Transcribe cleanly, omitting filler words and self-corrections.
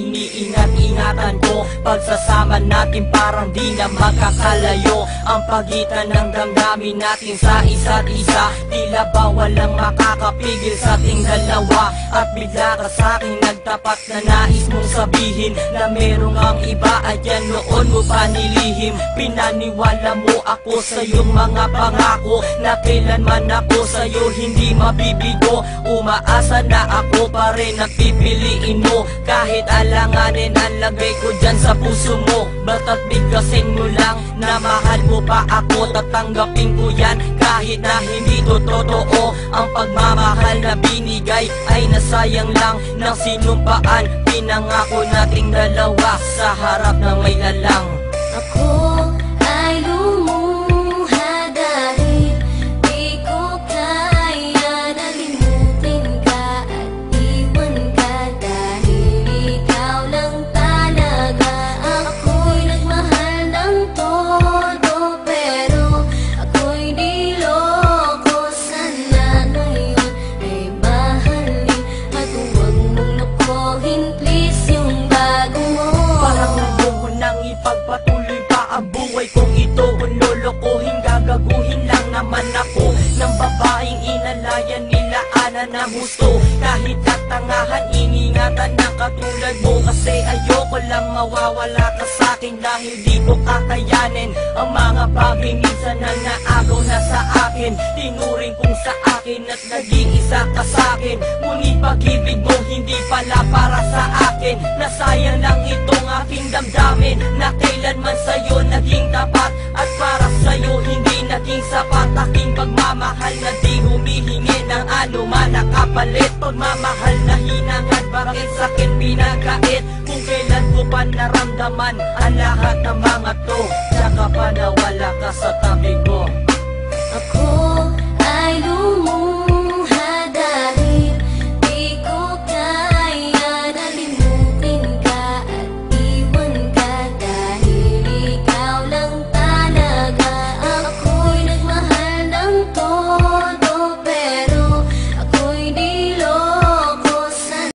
iniingat-ingatan ko. Pagsasama natin parang di na magkakalayo. Ang pagitan ng damdamin natin sa isa't isa, tila ba walang makakapigil sa ating dalawa. At bigla ka sa'kin nagtapat na nais mong sabihin na merong ang iba at yan noon mo pa nilihim. Pinaniwala mo ako sa iyong mga pangako na kailanman ako sa'yo hindi mabibigo. Umaasa na ako pa rin ang pipiliin mo, kahit alanganin ang lagay ko dyan sa puso mo. Bata't bigkasin mo lang na mahal mo pa ako, tatanggapin ko yan kahit na hindi to totoo. Ang pagmamahal na binigay ay nasayang lang ng sinumpaan. Pinangako nating dalawa sa harap ng may lalang. Ako ay lumuha dahil di ko kaya nalimutin ka at iwan ka, dahil ikaw lang talaga. Ako'y nagmahal ng todo pero ako'y di loko. Sana ngayon ay mahalin at huwag mong lokohin please yung bago mo. Parang gusto ko nang ipagpatuloy pa ang buhay kong ito. Kung lolokohin, gagaguhin lang naman ako ng babaeng inalayan nila ana na gusto. Kahit katangahan, iningatan ng katulad mo, kasi ayoko lang mawawala ka sa'kin dahil di ko kakayanin ang mga bagay minsan na naagaw na sa akin. Tinuring kong sa akin at naging isa ka sa'kin, ngunit pag-ibig mo hindi pala para sa akin. Nasayang lang itong aking damdamin na kailanman sa'yo naging tapat, at para sa'yo hindi naging sapat. Aking pagmamahal na di humihingi ng anuman na kapalit. Pagmamahal na hinangad, bakit sa'kin pinagkait? Kung kailan ko pa naramdaman ang lahat ng mga to, tsaka pa nawala ka sa tabi ko. Ako ay lumuha